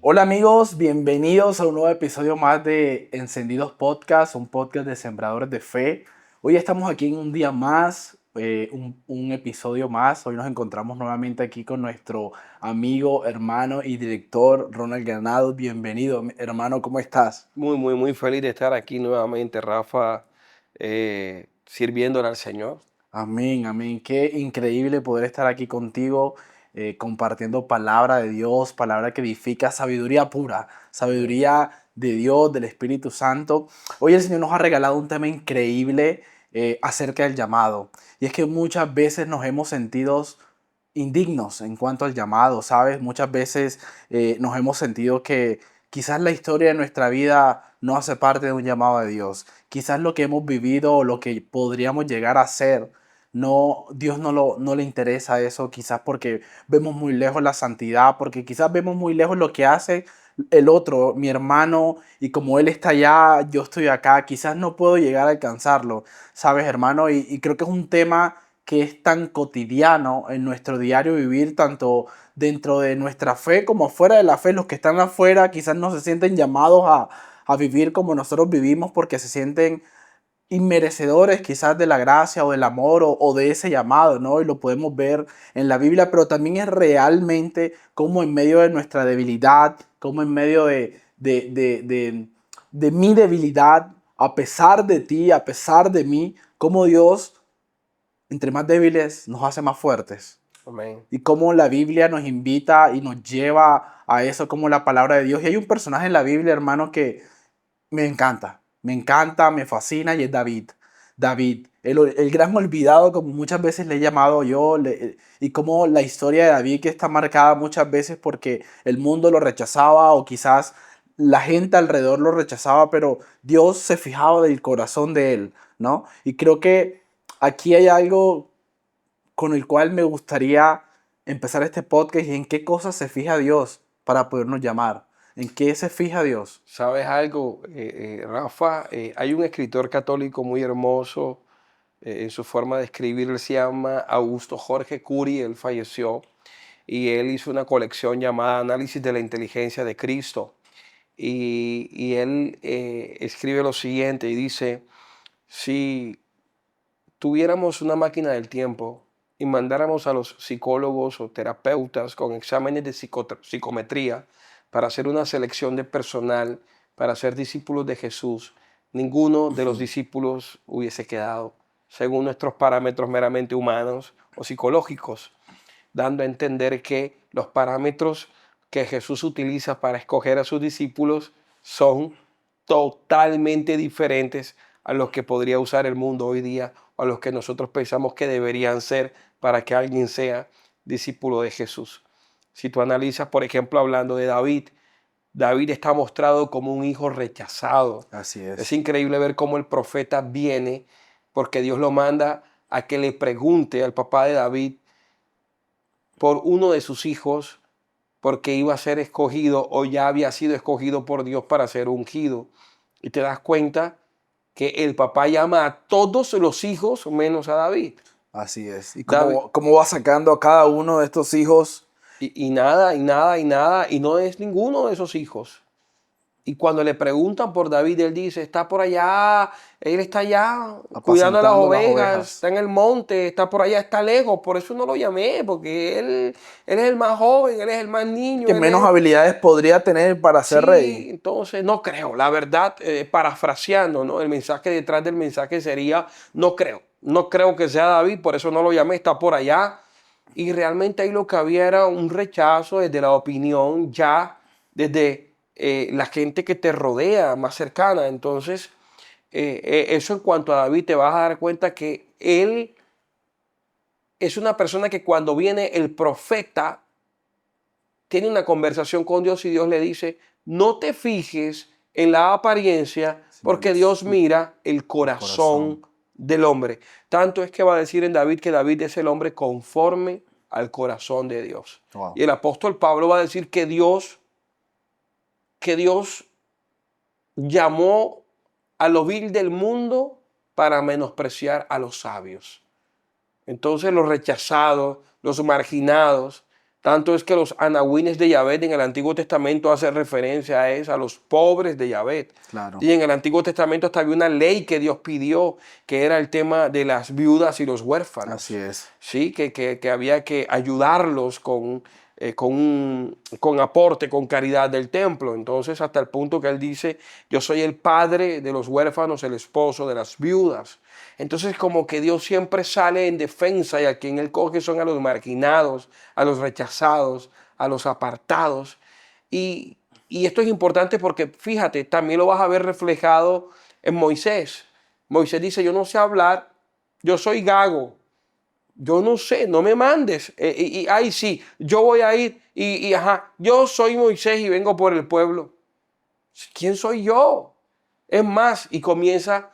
Hola amigos, bienvenidos a un nuevo episodio más de Encendidos Podcast, un podcast de sembradores de fe. Hoy estamos aquí en un día más, un episodio más. Hoy nos encontramos nuevamente aquí con nuestro amigo, hermano y director Ronald Granados. Bienvenido, hermano, ¿cómo estás? Muy feliz de estar aquí nuevamente, Rafa, sirviéndole al Señor. Amén, amén. Qué increíble poder estar aquí contigo, compartiendo palabra de Dios, palabra que edifica, sabiduría pura, Amén. sabiduría de Dios, del Espíritu Santo. Hoy el Señor nos ha regalado un tema increíble acerca del llamado. Y es que muchas veces nos hemos sentido indignos en cuanto al llamado, ¿sabes? Muchas veces nos hemos sentido que quizás la historia de nuestra vida no hace parte de un llamado de Dios. Quizás lo que hemos vivido o lo que podríamos llegar a ser no, Dios no le interesa eso, quizás porque vemos muy lejos la santidad, porque quizás vemos muy lejos lo que hace el otro, mi hermano, y como él está allá, yo estoy acá, quizás no puedo llegar a alcanzarlo, ¿sabes, hermano? Y creo que es un tema que es tan cotidiano en nuestro diario vivir, tanto dentro de nuestra fe como fuera de la fe. Los que están afuera quizás no se sienten llamados a vivir como nosotros vivimos porque se sienten inmerecedores quizás de la gracia o del amor o de ese llamado, ¿no? Y lo podemos ver en la Biblia, pero también es realmente como en medio de nuestra debilidad, como en medio de mi debilidad, a pesar de ti, a pesar de mí, como Dios, entre más débiles, nos hace más fuertes. Amén. Y cómo la Biblia nos invita y nos lleva a eso como la palabra de Dios. Y hay un personaje en la Biblia, hermano, que me encanta, me fascina y es David. David, el gran olvidado, como muchas veces le he llamado yo, y como la historia de David que está marcada muchas veces porque el mundo lo rechazaba o quizás la gente alrededor lo rechazaba, pero Dios se fijaba del corazón de él, ¿no? Y creo que aquí hay algo con el cual me gustaría empezar este podcast y en qué cosas se fija Dios para podernos llamar. ¿En qué se fija Dios? ¿Sabes algo, Rafa? Hay un escritor católico muy hermoso en su forma de escribir. Él se llama Augusto Jorge Curi. Él falleció y él hizo una colección llamada Análisis de la Inteligencia de Cristo. Y él escribe lo siguiente y dice, si tuviéramos una máquina del tiempo y mandáramos a los psicólogos o terapeutas con exámenes de psicometría para hacer una selección de personal para ser discípulos de Jesús, ninguno de los discípulos hubiese quedado según nuestros parámetros meramente humanos o psicológicos, dando a entender que los parámetros que Jesús utiliza para escoger a sus discípulos son totalmente diferentes a los que podría usar el mundo hoy día o a los que nosotros pensamos que deberían ser para que alguien sea discípulo de Jesús. Si tú analizas, por ejemplo, hablando de David, David está mostrado como un hijo rechazado. Así Es es. increíble ver cómo el profeta viene porque Dios lo manda a que le pregunte al papá de David por uno de sus hijos porque iba a ser escogido o ya había sido escogido por Dios para ser ungido. Y te das cuenta que el papá llama a todos los hijos menos a David. Así es. ¿Y David cómo va sacando a cada uno de estos hijos? y nada, y nada, y nada, y no es ninguno de esos hijos. Y cuando le preguntan por David, él dice, está por allá, él está allá cuidando a las Apacentando las ovejas, ovejas. está en el monte, está por allá, está lejos, por eso no lo llamé, porque él es el más joven, él es el más niño, Que él menos es... habilidades podría tener para ser Sí, rey. entonces no creo, la verdad, parafraseando, ¿no? El mensaje detrás del mensaje sería, no creo que sea David, por eso no lo llamé, está por allá. Y realmente ahí lo que había era un rechazo desde la opinión, ya desde la gente que te rodea, más cercana. Entonces, eso en cuanto a David, te vas a dar cuenta que él es una persona que cuando viene el profeta, tiene una conversación con Dios y Dios le dice, no te fijes en la apariencia Sino porque Dios mira el el corazón. corazón del hombre. Tanto es que va a decir en David que David es el hombre conforme al corazón de Dios. Wow. Y el apóstol Pablo va a decir que Dios llamó a lo vil del mundo para menospreciar a los sabios. Entonces los rechazados, los marginados, Tanto es que los anahuines de Yahvé en el Antiguo Testamento hacen referencia a eso, a los pobres de Yahvé. Claro. Y en el Antiguo Testamento hasta había una ley que Dios pidió, que era el tema de las viudas y los Así huérfanos. es. Sí, que había que ayudarlos con aporte, con caridad del templo. Entonces, hasta el punto que él dice, yo soy el padre de los huérfanos, el esposo de las viudas. Entonces, como que Dios siempre sale en defensa y a quien él coge son a los marginados, a los rechazados, a los apartados. Y, y esto es importante porque, fíjate, también lo vas a ver reflejado en Moisés. Moisés dice, yo no sé hablar, yo soy gago, yo no sé, no me mandes. Ay, sí, yo voy a ir ajá, yo soy Moisés y vengo por el pueblo. ¿Quién soy yo? Es más, y comienza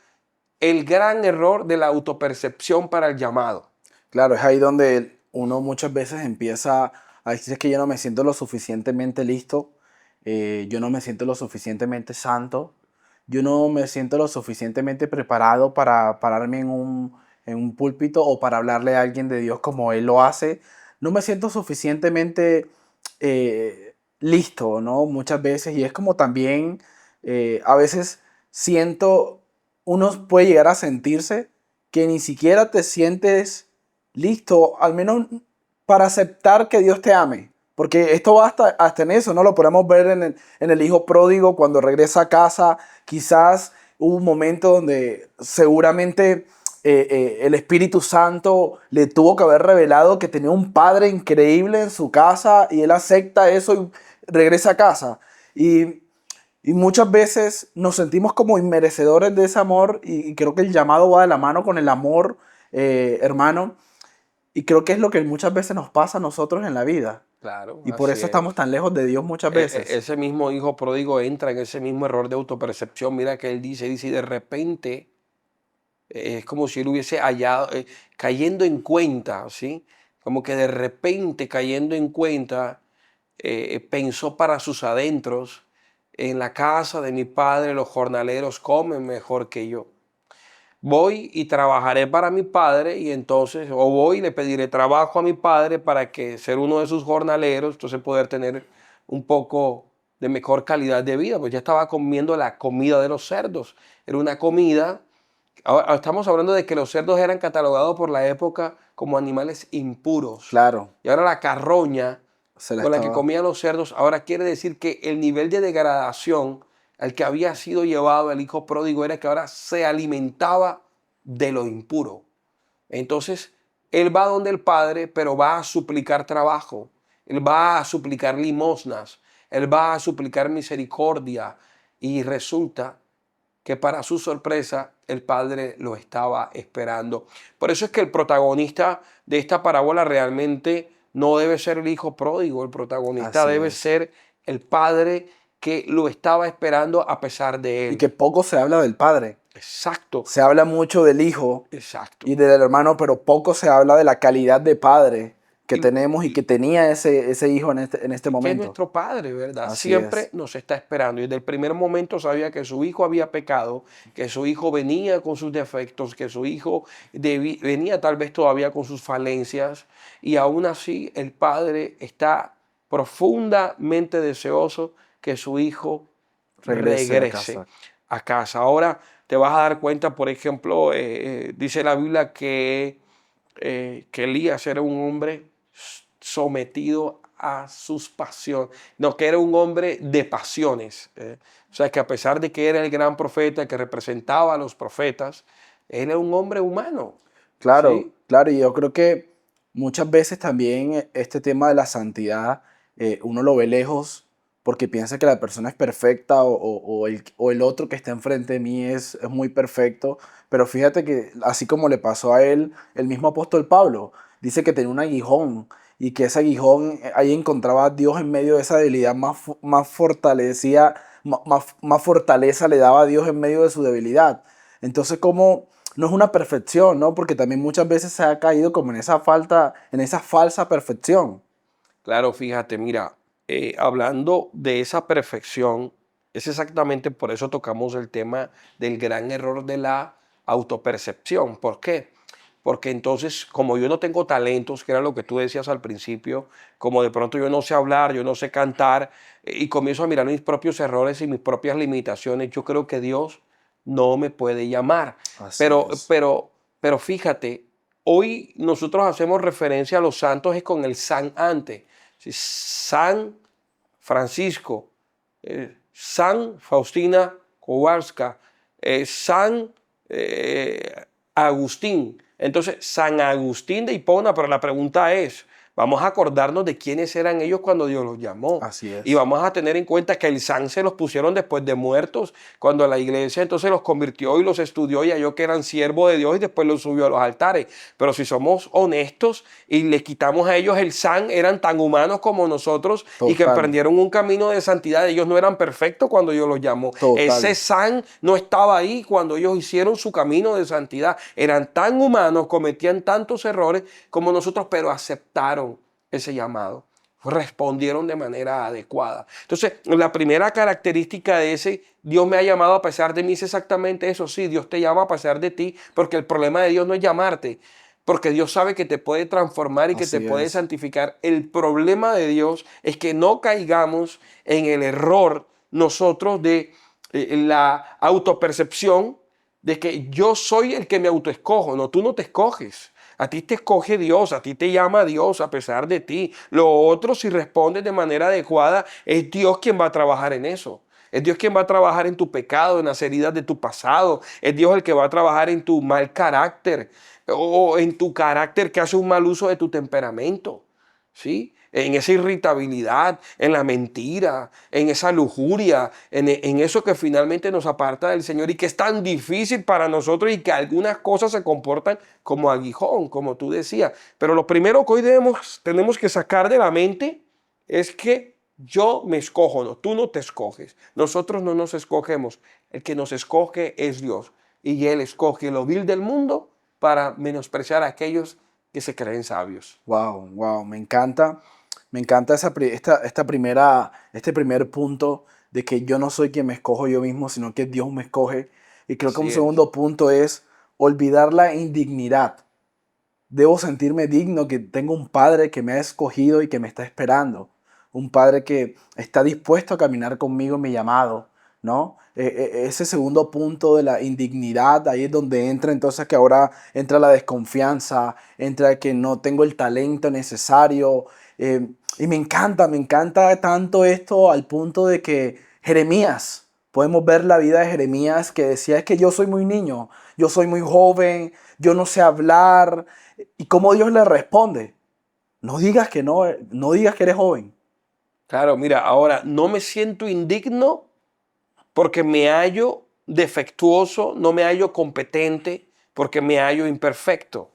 el gran error de la autopercepción para el llamado. Claro, es ahí donde uno muchas veces empieza a decir que yo no me siento lo suficientemente listo, yo no me siento lo suficientemente santo, yo no me siento lo suficientemente preparado para pararme en un púlpito o para hablarle a alguien de Dios como Él lo hace. No me siento suficientemente listo, ¿no? Muchas veces. Y es como también a veces siento, uno puede llegar a sentirse que ni siquiera te sientes listo, al menos para aceptar que Dios te ame. Porque esto va hasta en eso, ¿no? Lo podemos ver en el hijo pródigo cuando regresa a casa. Quizás hubo un momento donde seguramente el Espíritu Santo le tuvo que haber revelado que tenía un padre increíble en su casa y él acepta eso y regresa a casa. Y, y muchas veces nos sentimos como inmerecedores de ese amor y creo que el llamado va de la mano con el amor, hermano. Y creo que es lo que muchas veces nos pasa a nosotros en la vida. Claro, Y por así eso estamos es. tan lejos de Dios muchas veces. Ese mismo hijo pródigo entra en ese mismo error de autopercepción. Mira que él dice, y de repente es como si él hubiese hallado, cayendo en cuenta, ¿sí? Como que de repente cayendo en cuenta, pensó para sus adentros, en la casa de mi padre los jornaleros comen mejor que yo. Voy y trabajaré para mi padre y entonces, o voy y le pediré trabajo a mi padre para que ser uno de sus jornaleros, entonces poder tener un poco de mejor calidad de vida, pues ya estaba comiendo la comida de los cerdos. Era una comida, ahora estamos hablando de que los cerdos eran catalogados por la época como animales impuros. Claro, Y ahora la carroña se la con la que estaba. comían los cerdos, ahora quiere decir que el nivel de degradación al que había sido llevado el hijo pródigo era que ahora se alimentaba de lo impuro. Entonces, él va donde el padre, pero va a suplicar trabajo, él va a suplicar limosnas, él va a suplicar misericordia y resulta que para su sorpresa el padre lo estaba esperando. Por eso es que el protagonista de esta parábola realmente no debe ser el hijo pródigo, el protagonista Así debe es. ser el padre que lo estaba esperando a pesar de Y él. que poco se habla del padre. Exacto, Se habla mucho del hijo exacto. y del hermano, pero poco se habla de la calidad de padre que Y, tenemos y que tenía ese hijo en este y que es momento. nuestro Padre, ¿verdad? Así Siempre es. nos está esperando. Y desde el primer momento sabía que su hijo había pecado, que su hijo venía con sus defectos, que su hijo venía tal vez todavía con sus falencias. Y aún así el Padre está profundamente deseoso que su hijo Regrese a regrese casa. a casa. Ahora te vas a dar cuenta, por ejemplo, dice la Biblia que Elías era un hombre sometido a sus pasiones, no, que era un hombre de pasiones. O sea, que a pesar de que era el gran profeta que representaba a los profetas, él era un hombre humano, Claro, ¿sí? claro, y yo creo que muchas veces también este tema de la santidad, uno lo ve lejos porque piensa que la persona es perfecta o el otro que está enfrente de mí es muy perfecto, pero fíjate que así como le pasó a él, el mismo apóstol Pablo dice que tenía un aguijón y que ese aguijón ahí encontraba a Dios en medio de esa debilidad, más fortalecía, más fortaleza le daba a Dios en medio de su debilidad. Entonces, ¿cómo? No es una perfección, ¿no? Porque también muchas veces se ha caído como en esa falta, en esa falsa perfección. Claro, fíjate, mira, hablando de esa perfección, es exactamente por eso tocamos el tema del gran error de la autopercepción. ¿Por qué? porque entonces, como yo no tengo talentos, que era lo que tú decías al principio, como de pronto yo no sé hablar, yo no sé cantar, y comienzo a mirar mis propios errores y mis propias limitaciones, yo creo que Dios no me puede llamar. Así Pero, es. pero, pero fíjate, hoy nosotros hacemos referencia a los santos es con el San antes. Sí, San Francisco, San Faustina Kowalska, San Agustín. Entonces, San Agustín de Hipona, pero la pregunta es, vamos a acordarnos de quiénes eran ellos cuando Dios los llamó. Así Y es. vamos a tener en cuenta que el San se los pusieron después de muertos, cuando la iglesia entonces los convirtió y los estudió y halló que eran siervos de Dios y después los subió a los altares. Pero si somos honestos y le quitamos a ellos el San, eran tan humanos como nosotros y que Total, emprendieron un camino de santidad. Ellos no eran perfectos cuando Dios los llamó. Ese total. San no estaba ahí cuando ellos hicieron su camino de santidad. Eran tan humanos, cometían tantos errores como nosotros, pero aceptaron ese llamado, respondieron de manera adecuada. Entonces, la primera característica de ese Dios me ha llamado a pesar de mí es exactamente eso. Sí, Dios te llama a pesar de ti, porque el problema de Dios no es llamarte, porque Dios sabe que te puede transformar y que te Así puede es. santificar. El problema de Dios es que no caigamos en el error nosotros de la autopercepción de que yo soy el que me autoescojo. No, tú no te escoges. A ti te escoge Dios, a ti te llama Dios a pesar de ti. Lo otro, si respondes de manera adecuada, es Dios quien va a trabajar en eso. Es Dios quien va a trabajar en tu pecado, en las heridas de tu pasado. Es Dios el que va a trabajar en tu mal carácter o en tu carácter que hace un mal uso de tu temperamento. ¿Sí? En esa irritabilidad, en la mentira, en esa lujuria, en eso que finalmente nos aparta del Señor y que es tan difícil para nosotros y que algunas cosas se comportan como aguijón, como tú decías. Pero lo primero que hoy tenemos que sacar de la mente es que yo me escojo, no, tú no te escoges. Nosotros no nos escogemos. El que nos escoge es Dios. Y Él escoge lo vil del mundo para menospreciar a aquellos que se creen sabios. Wow, wow, me encanta este primer punto de que yo no soy quien me escojo yo mismo, sino que Dios me escoge. Y creo que un Así es. segundo punto es olvidar la indignidad. Debo sentirme digno que tengo un padre que me ha escogido y que me está esperando. Un padre que está dispuesto a caminar conmigo en mi llamado, ¿no? Ese segundo punto de la indignidad, ahí es donde entra entonces que ahora entra la desconfianza, entra que no tengo el talento necesario. Y me encanta tanto esto al punto de que Jeremías, podemos ver la vida de Jeremías que decía es que yo soy muy niño, yo soy muy joven, yo no sé hablar. ¿Y cómo Dios le responde? No digas que no, no digas que eres joven. Claro, mira, ahora no me siento indigno porque me hallo defectuoso, no me hallo competente, porque me hallo imperfecto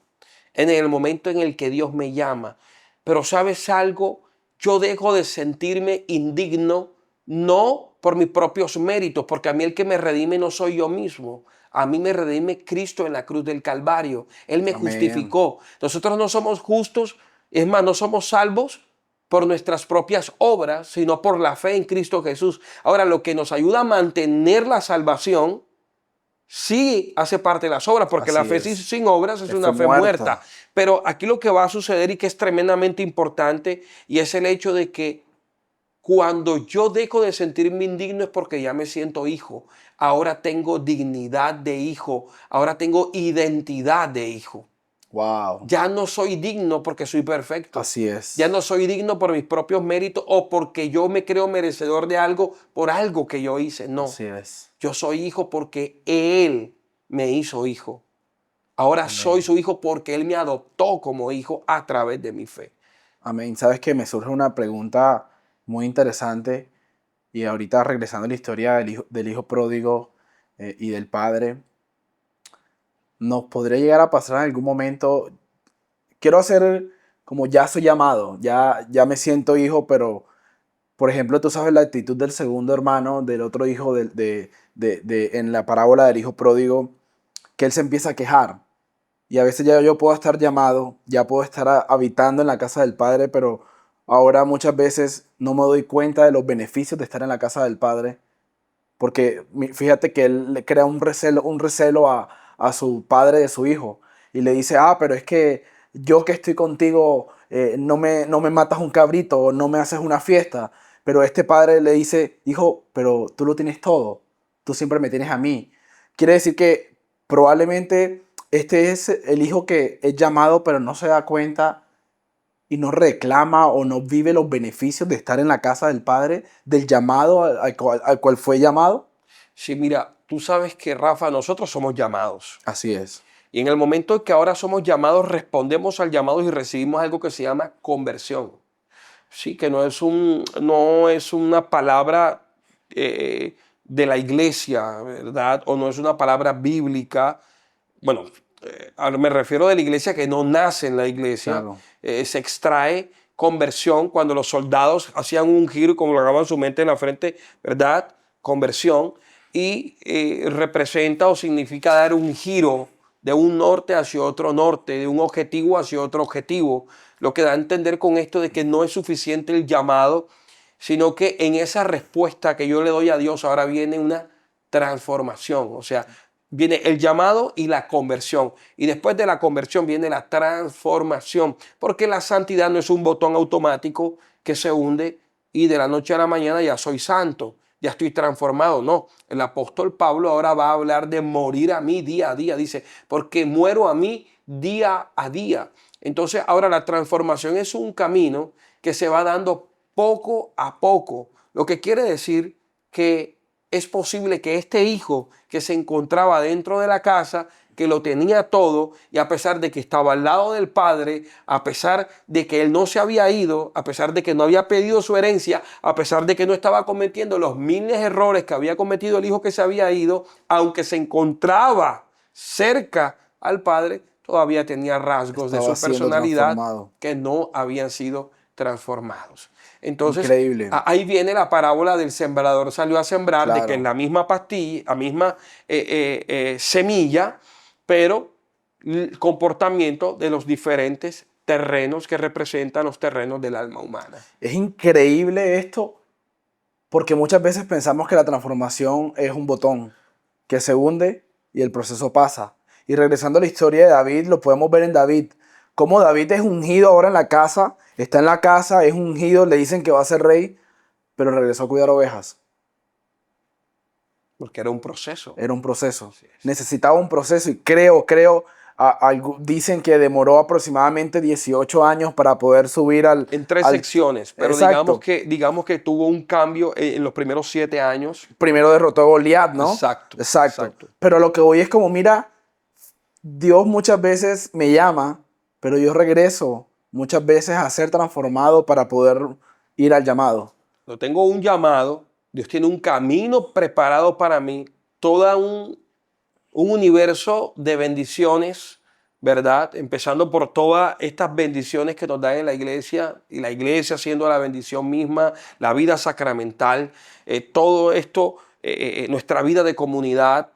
en el momento en el que Dios me llama. Pero ¿sabes algo? Yo dejo de sentirme indigno no por mis propios méritos, porque a mí el que me redime no soy yo mismo. A mí me redime Cristo en la cruz del Calvario. Él me Amén. justificó. Nosotros no somos justos, es más, no somos salvos por nuestras propias obras, sino por la fe en Cristo Jesús. Ahora, lo que nos ayuda a mantener la salvación, sí hace parte de las obras, porque la Así fe es. sin obras es Fue una fe muerta. muerta. Pero aquí lo que va a suceder y que es tremendamente importante, y es el hecho de que cuando yo dejo de sentirme indigno es porque ya me siento hijo. Ahora tengo dignidad de hijo. Ahora tengo identidad de hijo. Wow. Ya no soy digno porque soy perfecto. Así Ya es. no soy digno por mis propios méritos o porque yo me creo merecedor de algo por algo que yo hice. No, Así es. yo soy hijo porque Él me hizo hijo. Ahora soy Amén. su hijo porque Él me adoptó como hijo a través de mi fe. Amén. Sabes que me surge una pregunta muy interesante y ahorita regresando a la historia del hijo pródigo y del padre, nos podría llegar a pasar en algún momento. Quiero hacer como ya soy llamado, ya me siento hijo, pero por ejemplo, tú sabes la actitud del segundo hermano, del otro hijo en la parábola del hijo pródigo, que él se empieza a quejar. Y a veces ya yo puedo estar llamado, ya puedo estar habitando en la casa del Padre, pero ahora muchas veces no me doy cuenta de los beneficios de estar en la casa del Padre, porque fíjate que él le crea un recelo a su padre de su hijo. y le dice, ah, pero es que yo que estoy contigo, no me matas un cabrito o no me haces una fiesta. Pero este padre le dice, hijo, pero tú lo tienes todo, tú siempre me tienes a mí. Quiere decir que probablemente este es el hijo que es llamado, pero no se da cuenta y no reclama o no vive los beneficios de estar en la casa del padre, del llamado al cual fue llamado. Sí, mira, tú sabes que, Rafa, nosotros somos llamados. Así es. Y en el momento en que ahora somos llamados, respondemos al llamado y recibimos algo que se llama conversión. Sí, que no es una palabra de la iglesia, ¿verdad? O no es una palabra bíblica. Bueno, me refiero de la iglesia que no nace en la iglesia. Claro. Se extrae conversión cuando los soldados hacían un giro y colocaban su mente en la frente, ¿verdad? Conversión. Y representa o significa dar un giro de un norte hacia otro norte, de un objetivo hacia otro objetivo. Lo que da a entender con esto de que no es suficiente el llamado, sino que en esa respuesta que yo le doy a Dios ahora viene una transformación. O sea, viene el llamado y la conversión. Y después de la conversión viene la transformación. Porque la santidad no es un botón automático que se hunde y de la noche a la mañana ya soy santo, ya estoy transformado. No, el apóstol Pablo ahora va a hablar de morir a mí día a día. Dice, porque muero a mí día a día. Entonces ahora la transformación es un camino que se va dando poco a poco. Lo que quiere decir que es posible que este hijo que se encontraba dentro de la casa, que lo tenía todo, y a pesar de que estaba al lado del padre, a pesar de que él no se había ido, a pesar de que no había pedido su herencia, a pesar de que no estaba cometiendo los miles de errores que había cometido el hijo que se había ido, aunque se encontraba cerca al padre, todavía tenía rasgos de Estaba su siendo personalidad transformado. que no habían sido transformados. Entonces, Increíble. ahí viene la parábola del sembrador salió a sembrar, de que es Claro. la misma pastilla, la misma semilla, pero el comportamiento de los diferentes terrenos que representan los terrenos del alma humana. Es increíble esto porque muchas veces pensamos que la transformación es un botón que se hunde y el proceso pasa. Y regresando a la historia de David, lo podemos ver en David. Cómo David es ungido ahora en la casa, está en la casa, es ungido, le dicen que va a ser rey, pero regresó a cuidar ovejas. Porque era un proceso. Era un proceso. Así es. Necesitaba un proceso y dicen que demoró aproximadamente 18 años para poder subir En tres al... secciones, pero Exacto. digamos que tuvo un cambio en los primeros 7 años. Primero derrotó a Goliat, ¿no? Exacto, Exacto. exacto. Pero lo que voy es como, mira, Dios muchas veces me llama, pero yo regreso muchas veces a ser transformado para poder ir al llamado. Yo tengo un llamado, Dios tiene un camino preparado para mí, todo un universo de bendiciones, ¿verdad? Empezando por todas estas bendiciones que nos dan en la iglesia, y la iglesia siendo la bendición misma, la vida sacramental, todo esto, nuestra vida de comunidad.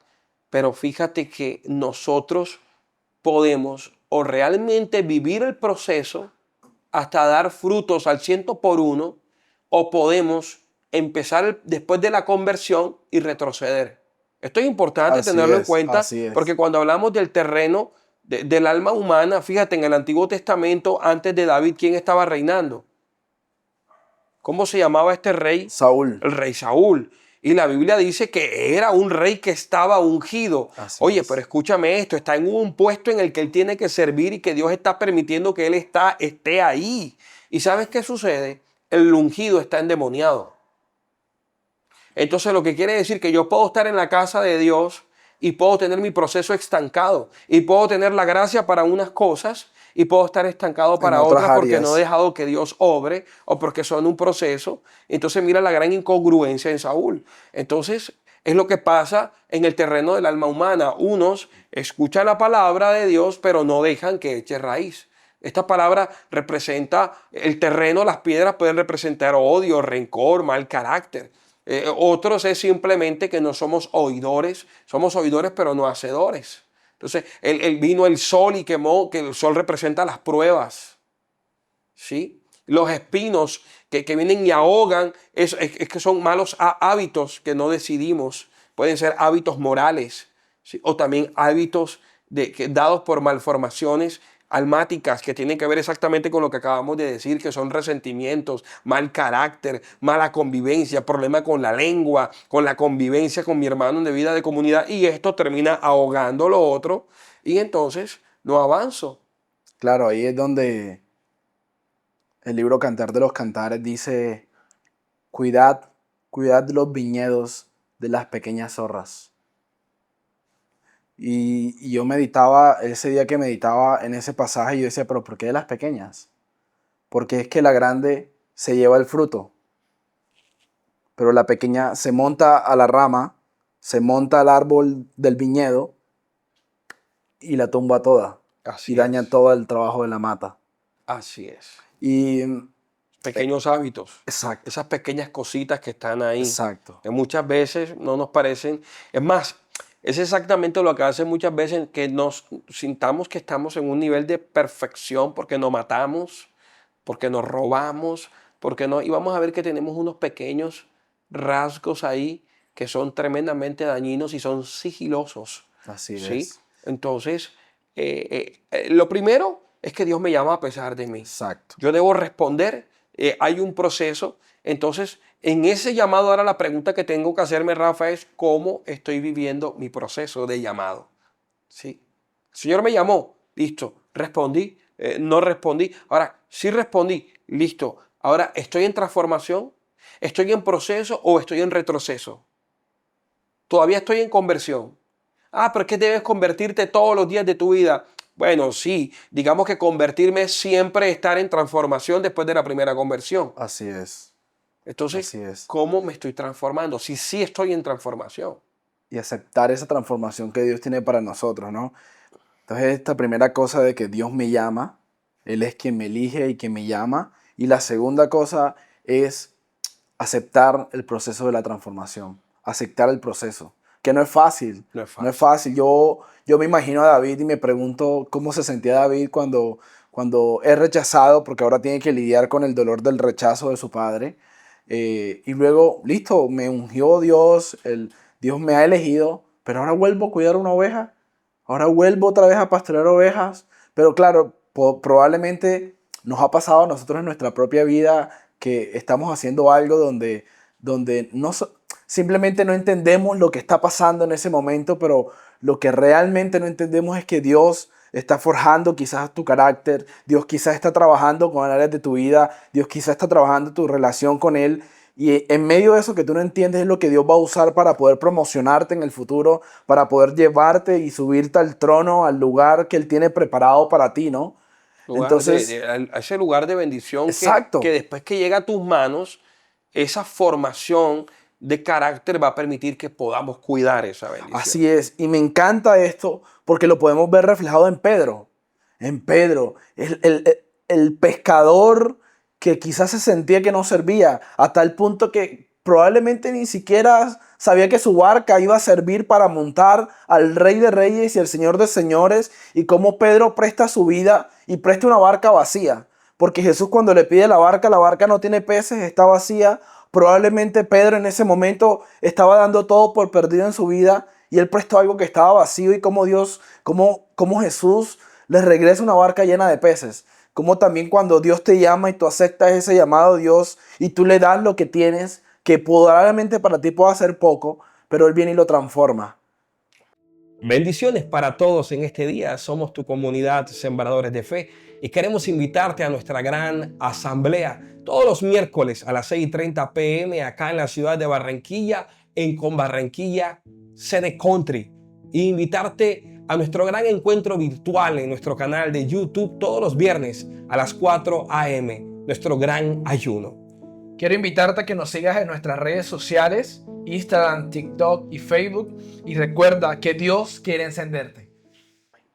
Pero fíjate que nosotros podemos o realmente vivir el proceso hasta dar frutos al 100 por 1, o podemos empezar después de la conversión y retroceder. Esto es importante tenerlo en cuenta, así es. porque cuando hablamos del terreno del alma humana, fíjate, en el Antiguo Testamento, antes de David, ¿quién estaba reinando? ¿Cómo se llamaba este rey? Saúl. El rey Saúl. Y la Biblia dice que era un rey que estaba ungido. Así Oye, es. pero escúchame esto, está en un puesto en el que él tiene que servir y que Dios está permitiendo que él esté ahí. ¿Y sabes qué sucede? El ungido está endemoniado. Entonces lo que quiere decir que yo puedo estar en la casa de Dios y puedo tener mi proceso estancado y puedo tener la gracia para unas cosas y puedo estar estancado para otras porque no he dejado que Dios obre o porque son un proceso. Entonces mira la gran incongruencia en Saúl. Entonces es lo que pasa en el terreno del alma humana. Unos escuchan la palabra de Dios pero no dejan que eche raíz. Esta palabra representa el terreno, las piedras pueden representar odio, rencor, mal carácter. Otros es simplemente que no somos oidores pero no hacedores. Entonces vino el sol y quemó, que el sol representa las pruebas, ¿sí? Los espinos que vienen y ahogan, es que son malos hábitos que no decidimos. Pueden ser hábitos morales, ¿sí? O también hábitos dados por malformaciones almáticas que tienen que ver exactamente con lo que acabamos de decir, que son resentimientos, mal carácter, mala convivencia, problema con la lengua, con la convivencia con mi hermano de vida de comunidad, y esto termina ahogando lo otro y entonces no avanzo. Claro, ahí es donde el libro Cantar de los Cantares dice, cuidad, cuidad de los viñedos de las pequeñas zorras. Y yo meditaba, ese día que meditaba en ese pasaje, yo decía, pero ¿por qué de las pequeñas? Porque es que la grande se lleva el fruto, pero la pequeña se monta a la rama, se monta al árbol del viñedo y la tumba toda y Así daña es, todo el trabajo de la mata. así es. Y Pequeños hábitos, exacto, esas pequeñas cositas que están ahí, exacto. que muchas veces no nos parecen. Es más, es exactamente lo que hace muchas veces que nos sintamos que estamos en un nivel de perfección porque nos matamos, porque nos robamos, porque no. Y vamos a ver que tenemos unos pequeños rasgos ahí que son tremendamente dañinos y son sigilosos, Así ¿sí? es. Entonces, lo primero es que Dios me llama a pesar de mí. Exacto. Yo debo responder, hay un proceso. Entonces, en ese llamado, ahora la pregunta que tengo que hacerme, Rafa, es cómo estoy viviendo mi proceso de llamado. ¿Sí? El Señor me llamó, listo, respondí, no respondí. Ahora, sí respondí, listo. Ahora, ¿estoy en transformación? ¿Estoy en proceso o estoy en retroceso? Todavía estoy en conversión. Ah, pero es que debes convertirte todos los días de tu vida. Bueno, sí, digamos que convertirme es siempre estar en transformación después de la primera conversión. Así es. Entonces, Así es. ¿cómo me estoy transformando? Si sí estoy en transformación. Y aceptar esa transformación que Dios tiene para nosotros, ¿no? Entonces, esta primera cosa de que Dios me llama, Él es quien me elige y quien me llama. Y la segunda cosa es aceptar el proceso de la transformación, aceptar el proceso, que no es fácil, No es no es fácil. fácil. Yo me imagino a David y me pregunto cómo se sentía David cuando es rechazado, porque ahora tiene que lidiar con el dolor del rechazo de su padre. Y luego, listo, me ungió Dios, Dios me ha elegido, pero ahora vuelvo a cuidar una oveja, ahora vuelvo otra vez a pastorear ovejas, pero claro, probablemente nos ha pasado a nosotros en nuestra propia vida que estamos haciendo algo donde simplemente no entendemos lo que está pasando en ese momento, pero lo que realmente no entendemos es que Dios está forjando quizás tu carácter, Dios quizás está trabajando con áreas de tu vida, Dios quizás está trabajando tu relación con Él. Y en medio de eso que tú no entiendes es lo que Dios va a usar para poder promocionarte en el futuro, para poder llevarte y subirte al trono, al lugar que Él tiene preparado para ti, ¿no? Entonces, A ese lugar de bendición que exacto. después que llega a tus manos, esa formación de carácter va a permitir que podamos cuidar esa bendición. Así es, y me encanta esto porque lo podemos ver reflejado en Pedro. En Pedro, el pescador que quizás se sentía que no servía, hasta el punto que probablemente ni siquiera sabía que su barca iba a servir para montar al Rey de Reyes y al Señor de Señores, y cómo Pedro presta su vida y presta una barca vacía. Porque Jesús cuando le pide la barca no tiene peces, está vacía. Probablemente Pedro en ese momento estaba dando todo por perdido en su vida y él prestó algo que estaba vacío, y como Dios, como Jesús les regresa una barca llena de peces. Como también cuando Dios te llama y tú aceptas ese llamado a Dios y tú le das lo que tienes, que probablemente para ti pueda ser poco, pero Él viene y lo transforma. Bendiciones para todos en este día. Somos tu comunidad Sembradores de Fe y queremos invitarte a nuestra gran asamblea todos los miércoles a las 6:30 p.m. acá en la ciudad de Barranquilla, en Conbarranquilla, sede Country. E invitarte a nuestro gran encuentro virtual en nuestro canal de YouTube todos los viernes a las 4 a.m. Nuestro gran ayuno. Quiero invitarte a que nos sigas en nuestras redes sociales, Instagram, TikTok y Facebook. Y recuerda que Dios quiere encenderte.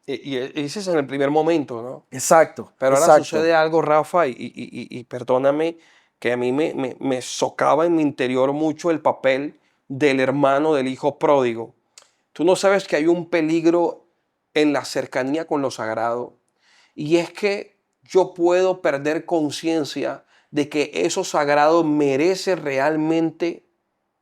Y ese es en el primer momento, ¿no? Exacto, Pero ahora exacto. sucede algo, Rafa, y perdóname, que a mí me socava en mi interior mucho el papel del hermano del hijo pródigo. Tú no sabes que hay un peligro en la cercanía con lo sagrado, y es que yo puedo perder conciencia de que eso sagrado merece realmente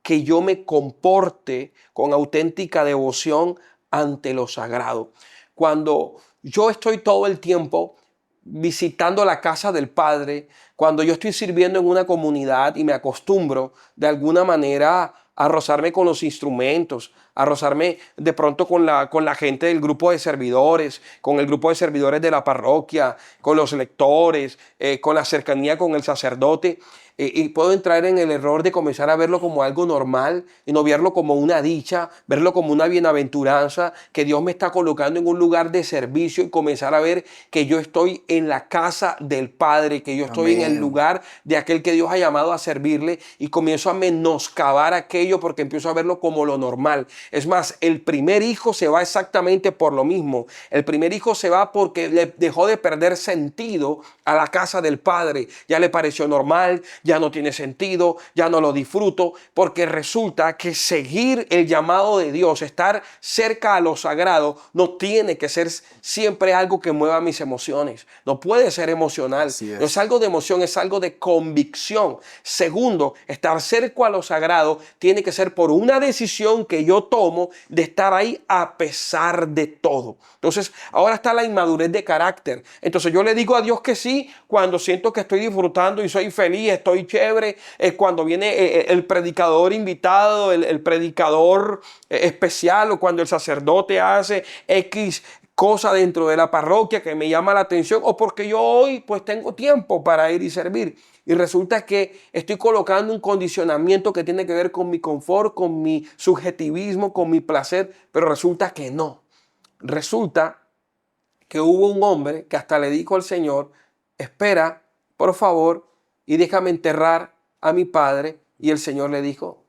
que yo me comporte con auténtica devoción ante lo sagrado. cuando yo estoy todo el tiempo visitando la casa del Padre, cuando yo estoy sirviendo en una comunidad y me acostumbro de alguna manera a rozarme con los instrumentos, a rozarme de pronto con la gente del grupo de servidores, con el grupo de servidores de la parroquia, con los lectores, con la cercanía con el sacerdote. Y puedo entrar en el error de comenzar a verlo como algo normal y no verlo como una dicha, verlo como una bienaventuranza, que Dios me está colocando en un lugar de servicio y comenzar a ver que yo estoy en la casa del Padre, que yo estoy en el Amén. lugar de aquel que Dios ha llamado a servirle y comienzo a menoscabar aquello porque empiezo a verlo como lo normal. Es más, el primer hijo se va exactamente por lo mismo. El primer hijo se va porque le dejó de perder sentido a la casa del Padre. Ya le pareció normal, ya no tiene sentido, ya no lo disfruto, porque resulta que seguir el llamado de Dios, estar cerca a lo sagrado, no tiene que ser siempre algo que mueva mis emociones. No puede ser emocional. Así es. No es algo de emoción, es algo de convicción. Segundo, estar cerca a lo sagrado tiene que ser por una decisión que yo tomo de estar ahí a pesar de todo. Entonces, ahora está la inmadurez de carácter. Entonces, yo le digo a Dios que sí cuando siento que estoy disfrutando y soy feliz, estoy chévere. Cuando viene el predicador invitado, el predicador especial, o cuando el sacerdote hace X cosa dentro de la parroquia que me llama la atención, o porque yo hoy pues tengo tiempo para ir y servir. Y resulta que estoy colocando un condicionamiento que tiene que ver con mi confort, con mi subjetivismo, con mi placer, pero resulta que no. Resulta que hubo un hombre que hasta le dijo al Señor: espera, por favor, y déjame enterrar a mi padre. Y el Señor le dijo: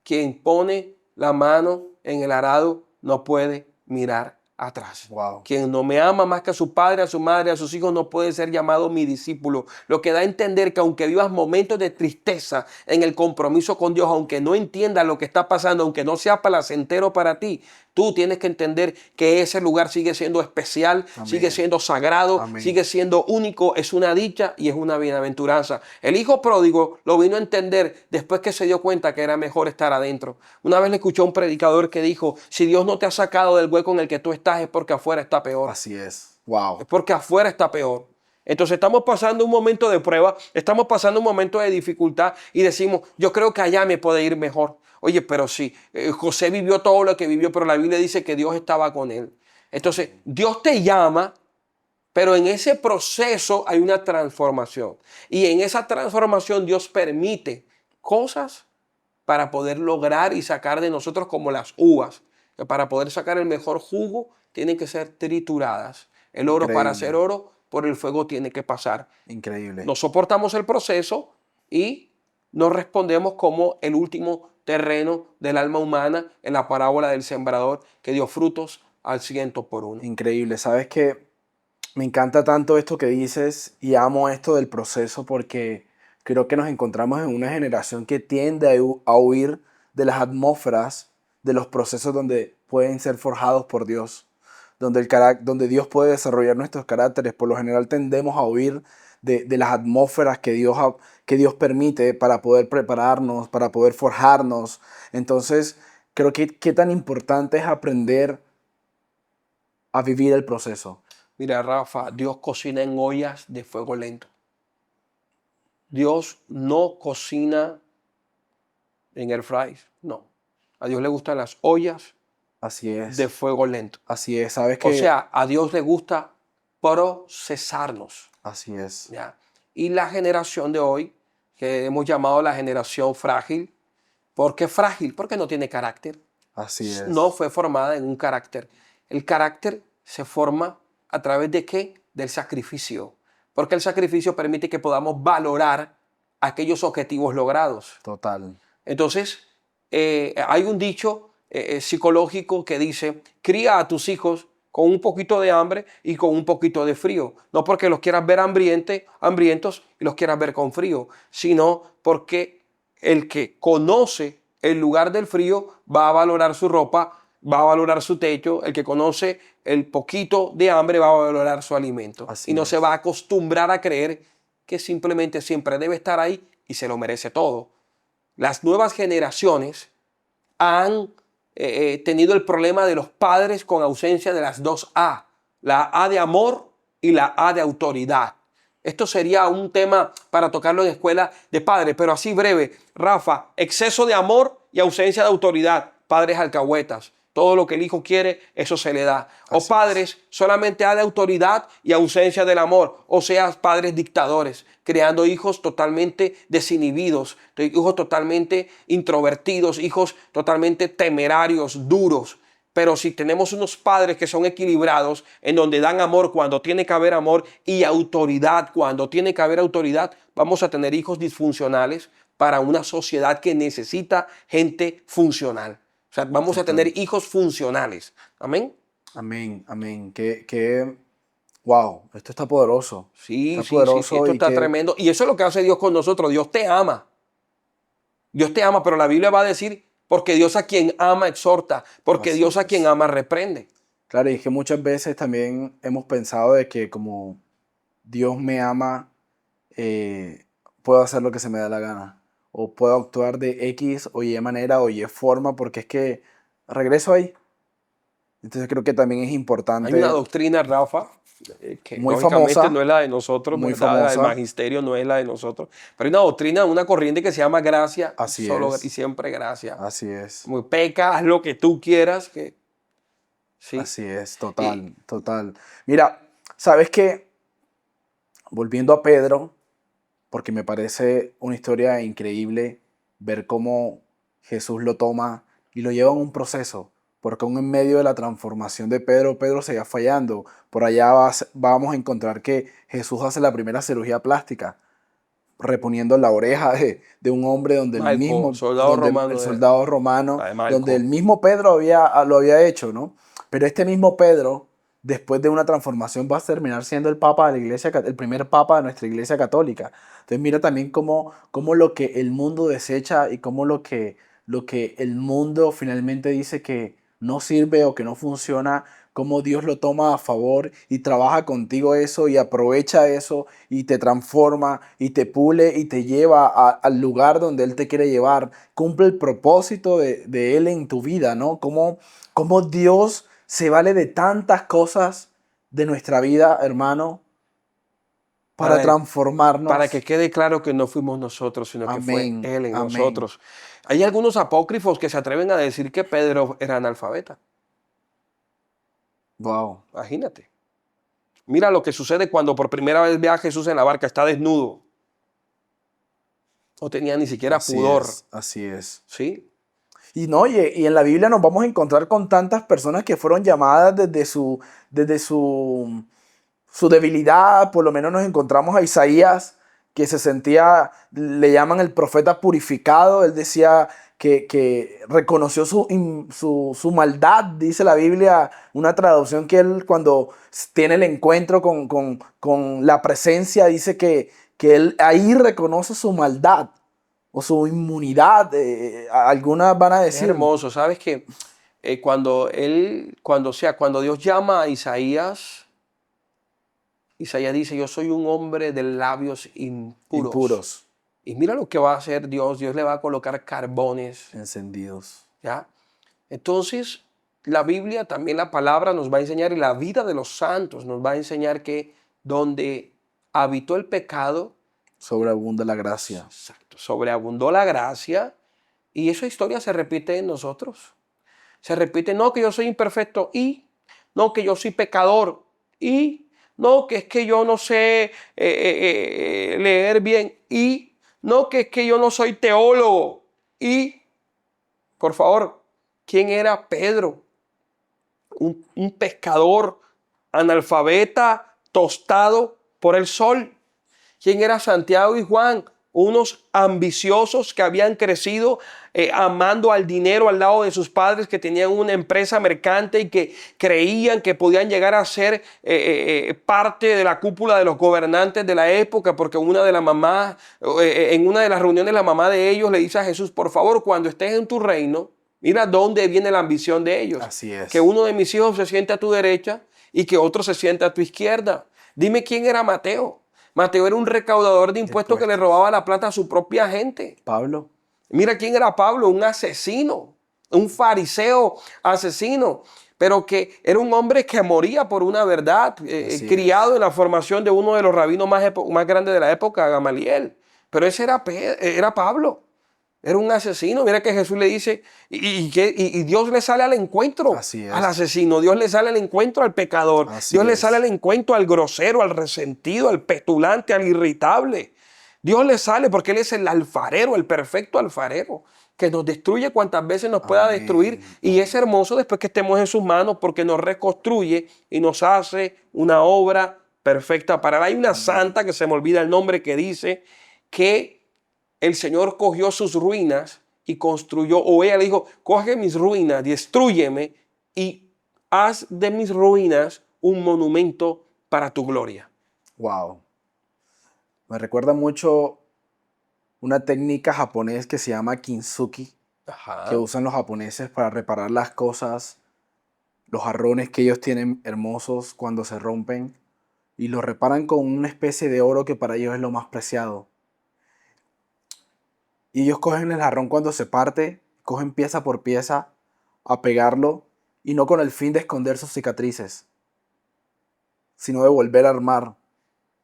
quien pone la mano en el arado no puede mirar atrás. Wow. Quien no me ama más que a su padre, a su madre, a sus hijos, no puede ser llamado mi discípulo. Lo que da a entender que aunque vivas momentos de tristeza en el compromiso con Dios, aunque no entiendas lo que está pasando, aunque no sea placentero para ti, tú tienes que entender que ese lugar sigue siendo especial, Amén. sigue siendo sagrado, Amén. sigue siendo único, es una dicha y es una bienaventuranza. El hijo pródigo lo vino a entender después que se dio cuenta que era mejor estar adentro. Una vez le escuché a un predicador que dijo: si Dios no te ha sacado del hueco en el que tú estás, es porque afuera está peor. Así es. Wow. Es porque afuera está peor. Entonces estamos pasando un momento de prueba, estamos pasando un momento de dificultad y decimos: yo creo que allá me puede ir mejor. Oye, pero sí, José vivió todo lo que vivió, pero la Biblia dice que Dios estaba con él. Entonces, Dios te llama, pero en ese proceso hay una transformación. Y en esa transformación Dios permite cosas para poder lograr y sacar de nosotros, como las uvas, que para poder sacar el mejor jugo tienen que ser trituradas. El oro, para Increíble. hacer oro, por el fuego tiene que pasar. Increíble. No soportamos el proceso y nos respondemos como el último terreno del alma humana en la parábola del sembrador, que dio frutos al 100 por 1. Increíble. Sabes que me encanta tanto esto que dices y amo esto del proceso porque creo que nos encontramos en una generación que tiende a huir de las atmósferas, de los procesos donde pueden ser forjados por Dios, donde Dios puede desarrollar nuestros caracteres. Por lo general tendemos a huir de las atmósferas que Dios permite para poder prepararnos, para poder forjarnos. Entonces, creo que qué tan importante es aprender a vivir el proceso. Mira, Rafa, Dios cocina en ollas de fuego lento. Dios no cocina en air fries, no. A Dios le gustan las ollas Así es. de fuego lento. Así es. Sabes O que sea, a Dios le gusta procesarnos. así es. ¿Ya? Y la generación de hoy, que hemos llamado la generación frágil, ¿por qué frágil? Porque no tiene carácter. Así es. No fue formada en un carácter. El carácter se forma a través de ¿qué? Del sacrificio. Porque el sacrificio permite que podamos valorar aquellos objetivos logrados. Total. Entonces, hay un dicho psicológico que dice: cría a tus hijos con un poquito de hambre y con un poquito de frío. No porque los quieras ver hambrientos y los quieras ver con frío, sino porque el que conoce el lugar del frío va a valorar su ropa, va a valorar su techo. El que conoce el poquito de hambre va a valorar su alimento. Así y no es. se va a acostumbrar a creer que simplemente siempre debe estar ahí y se lo merece todo. Las nuevas generaciones han tenido el problema de los padres con ausencia de las 2A. La A de amor y la A de autoridad. Esto sería un tema para tocarlo en escuela de padres, pero así breve. Rafa, exceso de amor y ausencia de autoridad. Padres alcahuetas. Todo lo que el hijo quiere, eso se le da. O Así padres solamente A de autoridad y ausencia del amor. O sea, padres dictadores, creando hijos totalmente desinhibidos, hijos totalmente introvertidos, hijos totalmente temerarios, duros. Pero si tenemos unos padres que son equilibrados, en donde dan amor cuando tiene que haber amor y autoridad cuando tiene que haber autoridad, vamos a tener hijos disfuncionales para una sociedad que necesita gente funcional. O sea, vamos a tener hijos funcionales. Amén. Amén, amén. Wow, esto está poderoso. Sí, Está sí, sí, sí, poderoso esto y está tremendo. Y eso es lo que hace Dios con nosotros. Dios te ama. Dios te ama, pero la Biblia va a decir, porque Dios a quien ama exhorta, porque Así Dios a es. quien ama reprende. Claro, y es que muchas veces también hemos pensado de que como Dios me ama, puedo hacer lo que se me da la gana. O puedo actuar de X o Y manera o Y forma, porque es que regreso ahí. Entonces creo que también es Hay una importante, doctrina, Rafa, que muy lógicamente no famosa, es la de nosotros, muy ¿verdad? La del famosa. magisterio no es la de nosotros. Pero hay una doctrina, una corriente que se llama gracia, Así solo y es, siempre gracia. así es, Como peca, haz lo que tú quieras, que sí. así es, Y total, total. Mira, ¿sabes qué? Volviendo a Pedro, porque me parece una historia increíble ver cómo Jesús lo toma y lo lleva en un proceso, porque aún en medio de la transformación de Pedro, Pedro seguía fallando. Por allá vamos a encontrar que Jesús hace la primera cirugía plástica, reponiendo la oreja de un hombre donde el Malco, mismo, soldado donde el romano, soldado romano, la de donde el Malco. mismo Pedro lo había hecho, ¿no? Pero este mismo Pedro, después de una transformación, va a terminar siendo el papa de la iglesia, el primer papa de nuestra iglesia católica. Entonces mira también cómo lo que el mundo desecha y cómo lo que el mundo finalmente dice que no sirve o que no funciona, cómo Dios lo toma a favor y trabaja contigo eso y aprovecha eso y te transforma y te pule y te lleva al lugar donde Él te quiere llevar. Cumple el propósito de Él en tu vida, ¿no? Cómo Dios se vale de tantas cosas de nuestra vida, hermano, para Para, para que transformarnos. quede claro que no fuimos nosotros, sino que fue Amén, Él en amén. nosotros. Hay algunos apócrifos que se atreven a decir que Pedro era analfabeta. Wow. Imagínate. Mira lo que sucede cuando por primera vez ve a Jesús en la barca, está desnudo. No tenía ni siquiera Así pudor. es, así es. ¿Sí? Y no, y en la Biblia nos vamos a encontrar con tantas personas que fueron llamadas desde su debilidad. Por lo menos nos encontramos a Isaías, que se sentía, le llaman el profeta purificado. Él decía que reconoció su maldad, dice la Biblia, una traducción que él cuando tiene el encuentro con la presencia, dice que él ahí reconoce su maldad o su inmunidad. Algunas van a Es decir, hermoso. ¿Sabes que cuando Dios llama a Isaías, Isaías dice, yo soy un hombre de labios impuros. impuros, Y mira lo que va a hacer Dios. Dios le va a colocar carbones, encendidos. ¿ya? Entonces, la Biblia, también la palabra nos va a enseñar, y la vida de los santos nos va a enseñar que donde habitó el pecado, Sobreabunda la gracia. exacto, sobreabundó la gracia, y esa historia se repite en nosotros. Se repite, no que yo soy imperfecto y, no que yo soy pecador y, no que es que yo no sé leer bien y, no que es que yo no soy teólogo y, por favor, ¿quién era Pedro? Un pescador analfabeta, tostado por el sol. ¿Quién era Santiago y Juan? Unos ambiciosos que habían crecido amando al dinero al lado de sus padres, que tenían una empresa mercante y que creían que podían llegar a ser parte de la cúpula de los gobernantes de la época, porque una de las mamás, en una de las reuniones, la mamá de ellos le dice a Jesús, por favor, cuando estés en tu reino, mira dónde viene la ambición de ellos. Así es. Que uno de mis hijos se siente a tu derecha y que otro se siente a tu izquierda. Dime quién era Mateo. Mateo era un recaudador de impuestos que le robaba la plata a su propia gente. Pablo. Mira quién era Pablo, un asesino, un fariseo asesino. pero que era un hombre que moría por una verdad, Así criado en la formación de uno de los rabinos más grandes de la época, Gamaliel. Pero ese era Pablo. Era un asesino. Mira que Jesús le dice, y Dios le sale al encuentro Así es. al asesino, Dios le sale al encuentro al pecador, Así Dios le es. sale al encuentro al grosero, al resentido, al petulante, al irritable. Dios le sale porque Él es el alfarero, el perfecto alfarero, que nos destruye cuantas veces nos pueda Amén. destruir. Y es hermoso después que estemos en sus manos porque nos reconstruye y nos hace una obra perfecta para Él. Hay una santa que se me olvida el nombre que dice que el Señor cogió sus ruinas y construyó, o ella le dijo, coge mis ruinas, destrúyeme y haz de mis ruinas un monumento para tu gloria. Wow. Me recuerda mucho una técnica japonés que se llama kintsugi, que Ajá. usan los japoneses para reparar las cosas, los jarrones que ellos tienen hermosos cuando se rompen, y los reparan con una especie de oro que para ellos es lo más preciado. Y ellos cogen el jarrón cuando se parte, cogen pieza por pieza a pegarlo, y no con el fin de esconder sus cicatrices, sino de volver a armar.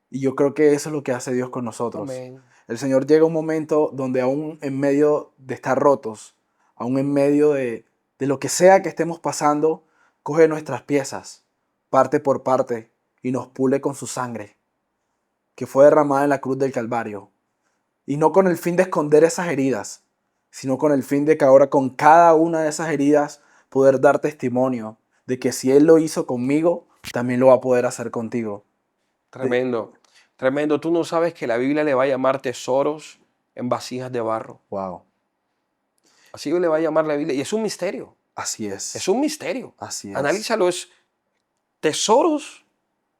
Y yo creo que eso es lo que hace Dios con nosotros. Amén. El Señor llega a un momento donde aún en medio de estar rotos, aún en medio de lo que sea que estemos pasando, coge nuestras piezas, parte por parte, y nos pule con su sangre, que fue derramada en la cruz del Calvario. Y no con el fin de esconder esas heridas, sino con el fin de que ahora con cada una de esas heridas poder dar testimonio de que si Él lo hizo conmigo, también lo va a poder hacer contigo. Tremendo, tremendo. Tú no sabes que la Biblia le va a llamar tesoros en vasijas de barro. Wow, Así le va a llamar la Biblia. Y es un misterio. así es. Es un misterio. Así es. Analízalo, es tesoros.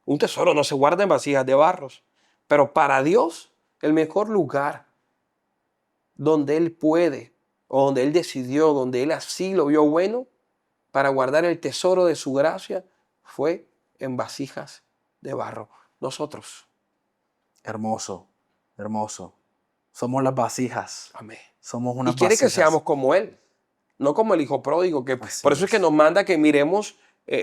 Un tesoro no se guarda en vasijas de barros. Pero para Dios, el mejor lugar donde Él puede, o donde Él decidió, donde Él así lo vio bueno, para guardar el tesoro de su gracia, fue en vasijas de barro. Nosotros. Hermoso, hermoso. Somos las vasijas. Amén. Somos Y unas quiere que vasijas. seamos como Él, no como el hijo pródigo. Así Por eso es que es. nos manda que miremos,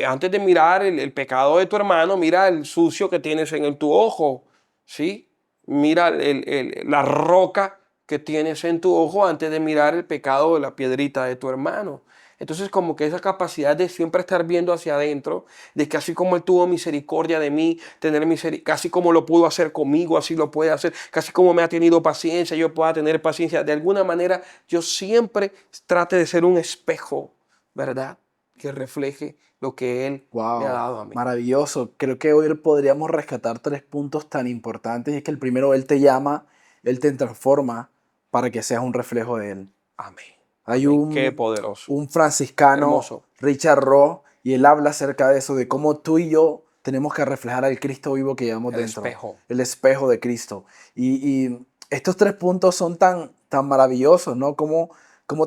antes de mirar el pecado de tu hermano, mira el sucio que tienes en tu ojo, ¿sí? Mira la roca que tienes en tu ojo antes de mirar el pecado de la piedrita de tu hermano. Entonces, como que esa capacidad de siempre estar viendo hacia adentro, de que así como Él tuvo misericordia de mí, tener misericordia, casi como lo pudo hacer conmigo, así lo puede hacer, casi como me ha tenido paciencia, yo pueda tener paciencia. De alguna manera, yo siempre trate de ser un espejo, ¿verdad? Que refleje lo que Él me ha Wow, dado a mí. maravilloso. Creo que hoy podríamos rescatar 3 puntos tan importantes. Y es que el primero, Él te llama, Él te transforma para que seas un reflejo de Él. Amén. Hay Amén. Qué poderoso. un franciscano, Hermoso. Richard Rohr, y él habla acerca de eso, de cómo tú y yo tenemos que reflejar al Cristo vivo que llevamos El dentro. espejo. El espejo de Cristo. Y estos 3 puntos son tan maravillosos, ¿no? Como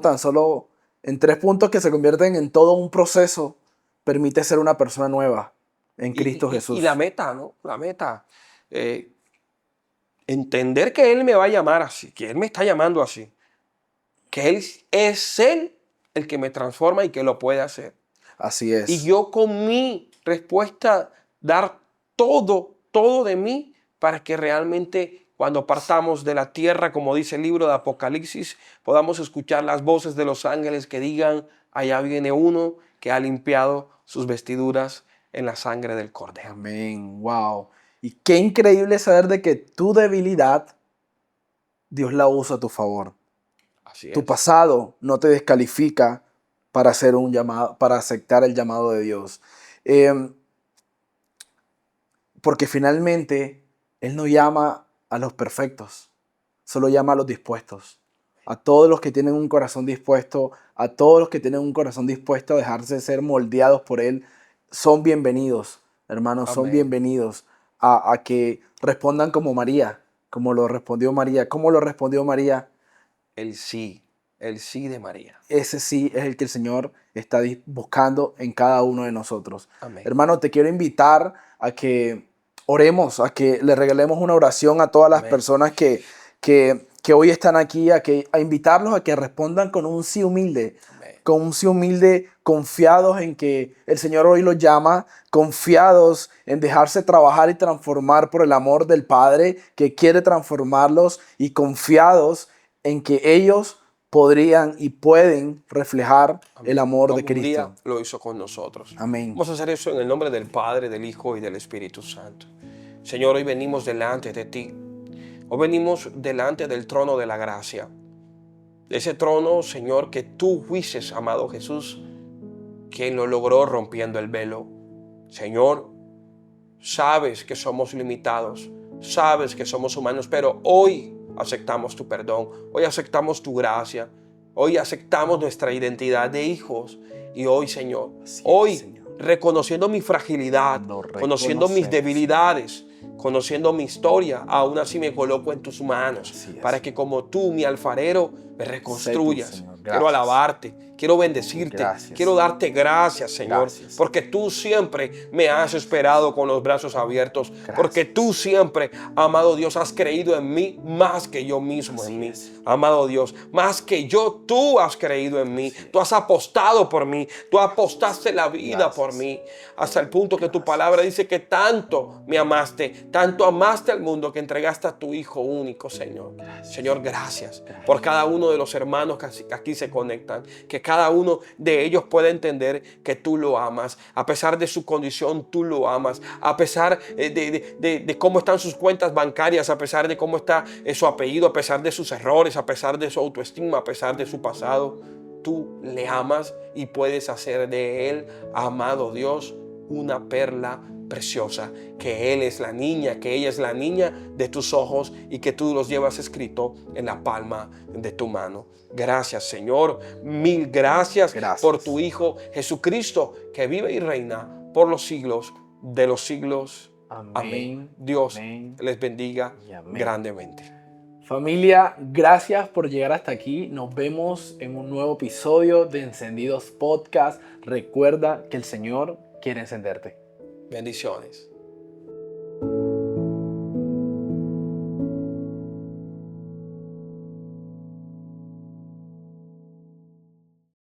tan solo en 3 puntos que se convierten en todo un proceso, permite ser una persona nueva en Cristo Jesús. Y la meta, ¿no? La meta. Entender que Él me va a llamar así, que Él me está llamando así. Que Él es Él el que me transforma y que lo puede hacer. Así es. Y yo con mi respuesta dar todo de mí para que realmente cuando partamos de la tierra, como dice el libro de Apocalipsis, podamos escuchar las voces de los ángeles que digan, allá viene uno que ha limpiado sus vestiduras en la sangre del Cordero. Amén. Wow. Y qué increíble saber de que tu debilidad, Dios la usa a tu favor. Así Tu es. pasado no te descalifica para hacer un llamado, para aceptar el llamado de Dios. Porque finalmente Él no llama a los perfectos, solo llama a los dispuestos. A todos los que tienen un corazón dispuesto, a todos los que tienen un corazón dispuesto a dejarse ser moldeados por Él, son bienvenidos, hermanos, son Amén. bienvenidos a que respondan como María, como lo respondió María. ¿Cómo lo respondió María? El sí de María. Ese sí es el que el Señor está buscando en cada uno de nosotros. Amén. Hermano, te quiero invitar a que oremos, a que le regalemos una oración a todas las Amén. personas que hoy están aquí, a invitarlos a que respondan con un sí humilde. Amén. con un sí humilde, confiados en que el Señor hoy los llama, confiados en dejarse trabajar y transformar por el amor del Padre que quiere transformarlos y confiados en que ellos podrían y pueden reflejar el amor Como de un día Cristo. lo hizo con nosotros. Amén. Vamos a hacer eso en el nombre del Padre, del Hijo y del Espíritu Santo. Señor, hoy venimos delante de ti. Hoy venimos delante del trono de la gracia. Ese trono, Señor, que tú fuiste, amado Jesús, quien lo logró rompiendo el velo. Señor, sabes que somos limitados, sabes que somos humanos, pero hoy aceptamos tu perdón, hoy aceptamos tu gracia, hoy aceptamos nuestra identidad de hijos. Y hoy, Señor, hoy Señor, reconociendo mi fragilidad, lo conociendo mis reconocemos. debilidades, conociendo mi historia, aún así me coloco en tus manos Así es. para que como tú, mi alfarero, me reconstruyas. Señor. Quiero Gracias. alabarte, quiero bendecirte, Gracias. quiero darte gracias, Señor, Gracias. porque tú siempre me has esperado con los brazos abiertos, porque tú siempre, amado Dios, has creído en mí más que yo mismo en mí. es. Amado Dios, más que yo, tú has creído en mí, tú has apostado por mí, tú apostaste la vida Gracias. por mí, hasta el punto que tu palabra dice que tanto me amaste, tanto amaste al mundo que entregaste a tu Hijo único, Señor. Señor, gracias por cada uno de los hermanos que aquí se conectan, que cada uno de ellos pueda entender que tú lo amas, a pesar de su condición, tú lo amas, a pesar de cómo están sus cuentas bancarias, a pesar de cómo está su apellido, a pesar de sus errores, a pesar de su autoestima, a pesar de su pasado. Tú le amas y puedes hacer de él, amado Dios, una perla preciosa, que él es la niña, que ella es la niña de tus ojos y que tú los llevas escrito en la palma de tu mano. Gracias, Señor, mil gracias, por tu Hijo Jesucristo, que vive y reina por los siglos de los siglos. Amén. Dios les bendiga grandemente. Familia, gracias por llegar hasta aquí. Nos vemos en un nuevo episodio de Encendidos Podcast. Recuerda que el Señor quiere encenderte. Bendiciones.